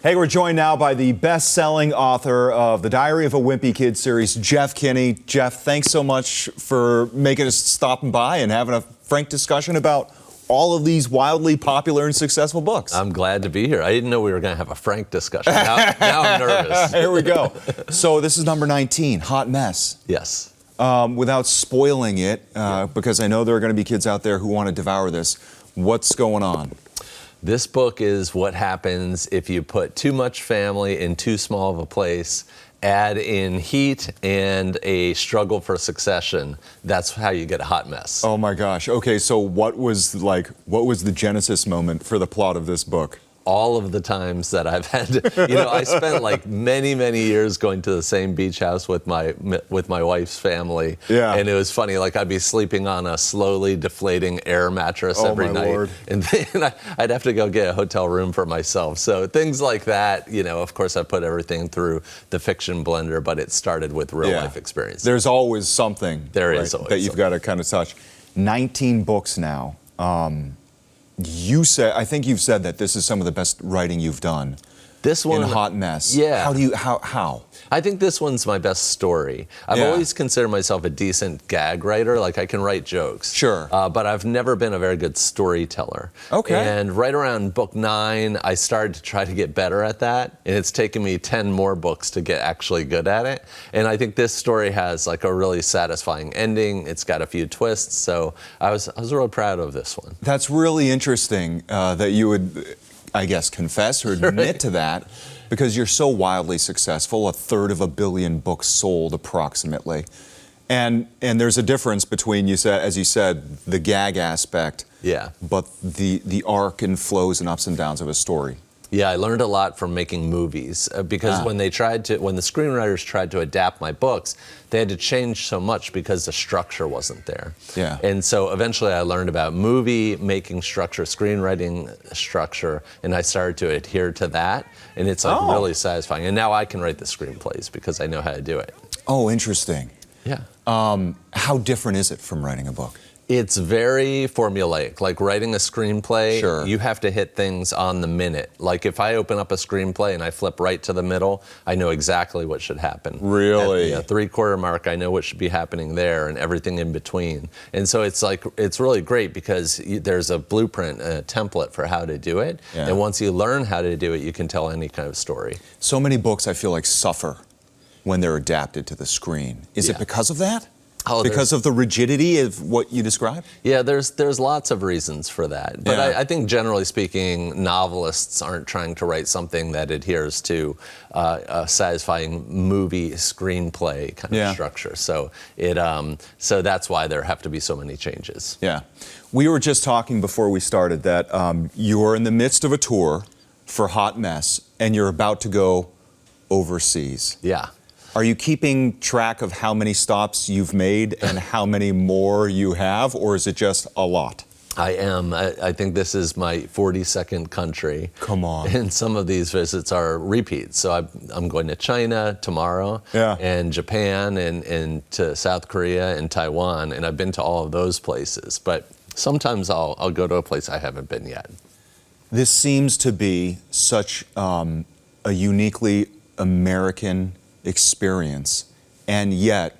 Hey, we're joined now by the best-selling author of the Diary of a Wimpy Kid series, Jeff Kinney. Jeff, thanks so much for making us stopping by and having a frank discussion about all of these wildly popular and successful books. I'm glad to be here. I didn't know we were going to have a frank discussion. Now I'm nervous. Here we go. So this is number 19, Hot Mess. Yes. Without spoiling it, because I know there are going to be kids out there who want to devour this, what's going on? This book is what happens if you put too much family in too small of a place, add in heat and a struggle for succession. That's how you get a hot mess. Oh my gosh. Okay, so what was the genesis moment for the plot of this book? All of the times that I've had, I spent like many years going to the same beach house with my wife's family. Yeah. And it was funny, like I'd be sleeping on a slowly deflating air mattress every night. Lord. And then I'd have to go get a hotel room for myself. So things like that, of course I put everything through the fiction blender, but it started with real life experience. There's always something there is always that you've got to kind of touch. 19 books now. I think you've said that this is some of the best writing you've done. This one, in Hot Mess. Yeah. How? I think this one's my best story. I've always considered myself a decent gag writer. Like I can write jokes. Sure. But I've never been a very good storyteller. Okay. And right around book 9, I started to try to get better at that. And it's taken me 10 more books to get actually good at it. And I think this story has like a really satisfying ending. It's got a few twists. So I was really proud of this one. That's really interesting that you would, I guess, confess or admit to that, because you're so wildly successful, 1/3 of a billion books sold approximately. And there's a difference between, as you said, the gag aspect, but the arc and flows and ups and downs of a story. Yeah, I learned a lot from making movies because when the screenwriters tried to adapt my books, they had to change so much because the structure wasn't there. Yeah. And so eventually I learned about movie making structure, screenwriting structure, and I started to adhere to that, and it's like really satisfying. And now I can write the screenplays because I know how to do it. Oh, interesting. Yeah. How different is it from writing a book? It's very formulaic. Like writing a screenplay, you have to hit things on the minute. Like if I open up a screenplay and I flip right to the middle, I know exactly what should happen. Really? At the 3/4 mark, I know what should be happening there and everything in between. And so it's really great because there's a blueprint, a template for how to do it. Yeah. And once you learn how to do it, you can tell any kind of story. So many books I feel like suffer when they're adapted to the screen. Is it because of that? Because of the rigidity of what you described? Yeah, there's lots of reasons for that. But I think generally speaking, novelists aren't trying to write something that adheres to a satisfying movie screenplay kind of structure. So so that's why there have to be so many changes. Yeah. We were just talking before we started that you're in the midst of a tour for Hot Mess and you're about to go overseas. Yeah. Are you keeping track of how many stops you've made and how many more you have, or is it just a lot? I am. I think this is my 42nd country. Come on. And some of these visits are repeats. So I'm going to China tomorrow, and Japan, and to South Korea and Taiwan, and I've been to all of those places. But sometimes I'll go to a place I haven't been yet. This seems to be such a uniquely American experience, and yet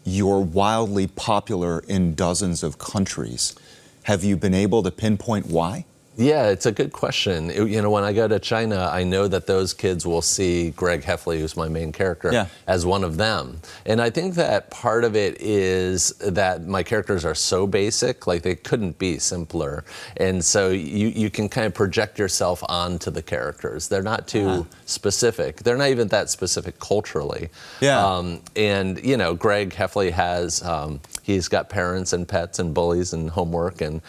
you're wildly popular in dozens of countries. Have you been able to pinpoint why? Yeah, it's a good question. When I go to China, I know that those kids will see Greg Heffley, who's my main character, as one of them. And I think that part of it is that my characters are so basic, like they couldn't be simpler. And so you can kind of project yourself onto the characters. They're not too specific. They're not even that specific culturally. Yeah. And Greg Heffley has, he's got parents and pets and bullies and homework and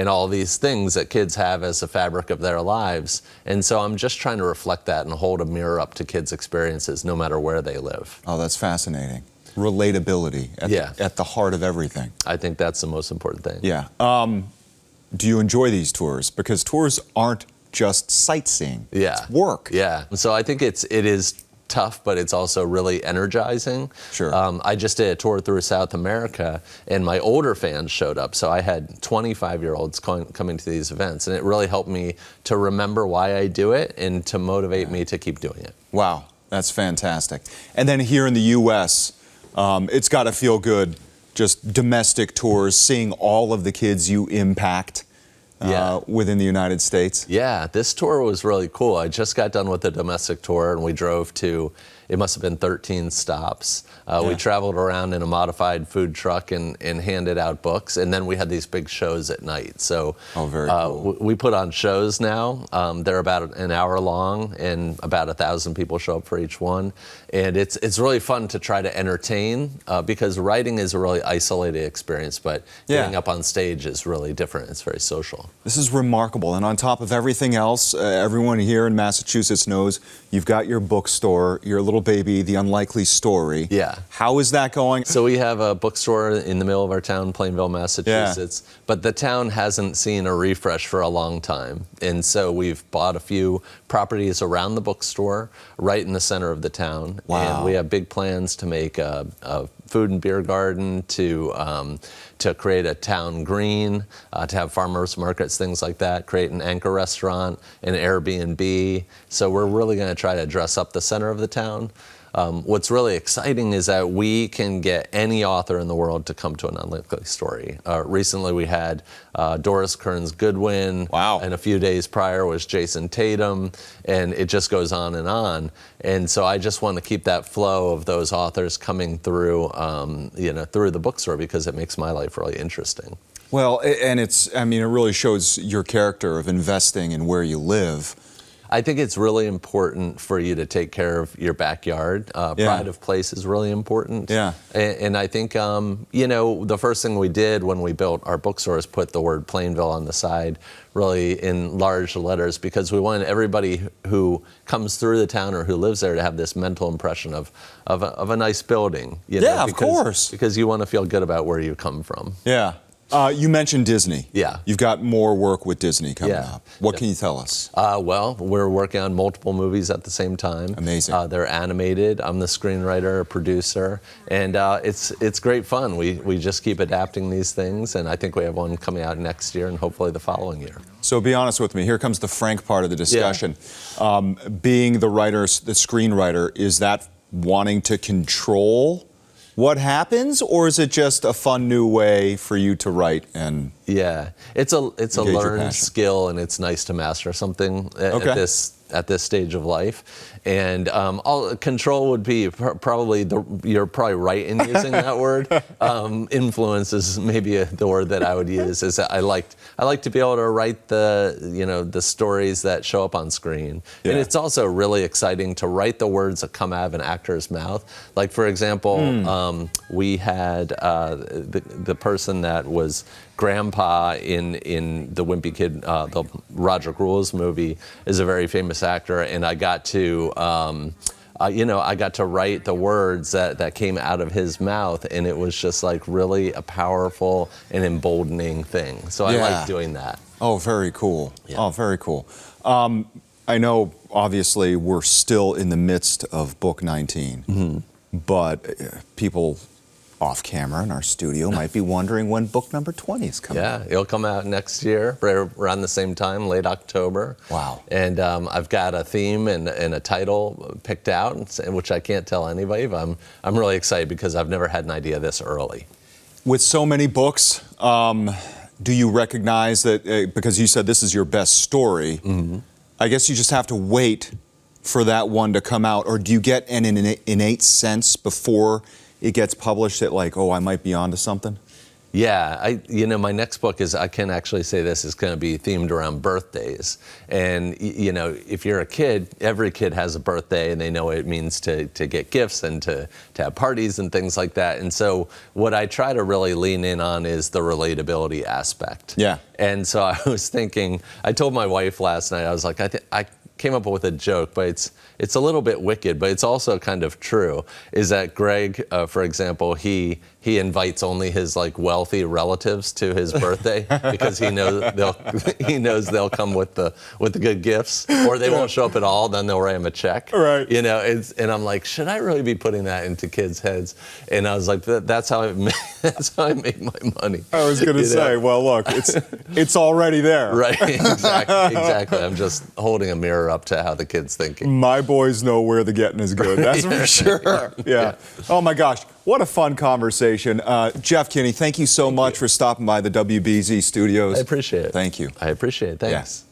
all these things that kids have as a fabric of their lives. And so I'm just trying to reflect that and hold a mirror up to kids' experiences no matter where they live. Oh, that's fascinating. Relatability at the heart of everything. I think that's the most important thing. Yeah. Do you enjoy these tours? Because tours aren't just sightseeing. Yeah. It's work. Yeah. So I think it is tough, but it's also really energizing. Sure. I just did a tour through South America, and my older fans showed up. So I had 25-year-olds coming to these events, and it really helped me to remember why I do it and to motivate me to keep doing it. Wow, that's fantastic. And then here in the U.S., it's got to feel good, just domestic tours, seeing all of the kids you impact within the United States. Yeah, this tour was really cool. I just got done with the domestic tour, and we drove to, it must have been 13 stops. We traveled around in a modified food truck and handed out books, and then we had these big shows at night. So very cool. We put on shows now. They're about an hour long, and about 1,000 people show up for each one. And it's really fun to try to entertain, because writing is a really isolated experience, but getting up on stage is really different. It's very social. This is remarkable. And on top of everything else, everyone here in Massachusetts knows you've got your bookstore, your little baby, The Unlikely Story. Yeah. How is that going? So we have a bookstore in the middle of our town, Plainville, Massachusetts, but the town hasn't seen a refresh for a long time. And so we've bought a few properties around the bookstore, right in the center of the town. Wow. And we have big plans to make a food and beer garden, to create a town green, to have farmers markets, things like that, create an anchor restaurant, an Airbnb. So we're really going to try to dress up the center of the town. What's really exciting is that we can get any author in the world to come to An Unlikely Story. Recently we had Doris Kearns Goodwin. Wow. And a few days prior was Jason Tatum, and it just goes on and on. And so I just want to keep that flow of those authors coming through, through the bookstore, because it makes my life really interesting. Well, and it really shows your character of investing in where you live. I think it's really important for you to take care of your backyard. Pride of place is really important. Yeah. And I think, the first thing we did when we built our bookstore is put the word Plainville on the side, really in large letters, because we wanted everybody who comes through the town or who lives there to have this mental impression of a nice building. Of course. Because you want to feel good about where you come from. Yeah. You mentioned Disney. Yeah. You've got more work with Disney coming up. What can you tell us? Well, we're working on multiple movies at the same time. Amazing. They're animated. I'm the screenwriter, producer, and it's great fun. We just keep adapting these things, and I think we have one coming out next year and hopefully the following year. So be honest with me. Here comes the frank part of the discussion. Being the writer, the screenwriter, is that wanting to control what happens, or is it just a fun new way for you to write? And it's a learned skill, and it's nice to master something at this stage of life. And control would be probably you're probably right in using that word. Influence is maybe the word that I would use. Is that I like to be able to write the stories that show up on screen. And it's also really exciting to write the words that come out of an actor's mouth. Like, for example, we had the person that was Grandpa in the Wimpy Kid, the Roger Gruel's movie, is a very famous actor, and I got to I got to write the words that came out of his mouth, and it was just like really a powerful and emboldening thing. So I like doing that. Oh, very cool. Yeah. Oh, very cool. I know, obviously, we're still in the midst of book 19, but people off camera in our studio might be wondering when book number 20 is coming out. It'll come out next year, around the same time, late October. Wow. And I've got a theme and a title picked out, which I can't tell anybody, but I'm really excited because I've never had an idea this early. With so many books, do you recognize that, because you said this is your best story, I guess you just have to wait for that one to come out, or do you get an innate sense before it gets published that, like, oh, I might be onto something? Yeah, my next book I can actually say this is going to be themed around birthdays. And, if you're a kid, every kid has a birthday, and they know what it means to get gifts and to have parties and things like that. And so what I try to really lean in on is the relatability aspect. Yeah. And so I was thinking, I told my wife last night, I was like, I came up with a joke, but it's a little bit wicked, but it's also kind of true, is that Greg, for example, he he invites only his like wealthy relatives to his birthday because he knows they'll come with the good gifts, or they won't show up at all. Then they'll write him a check. Right. You know, and I'm like, should I really be putting that into kids' heads? And I was like, that's how I make my money. I was going to say, well, look, it's already there. Right. Exactly. I'm just holding a mirror up to how the kid's thinking. My boys know where the getting is good. That's for sure. Yeah. Oh my gosh. What a fun conversation. Jeff Kinney, thank you so much for stopping by the WBZ studios. I appreciate it. Thank you. I appreciate it. Thanks. Yes.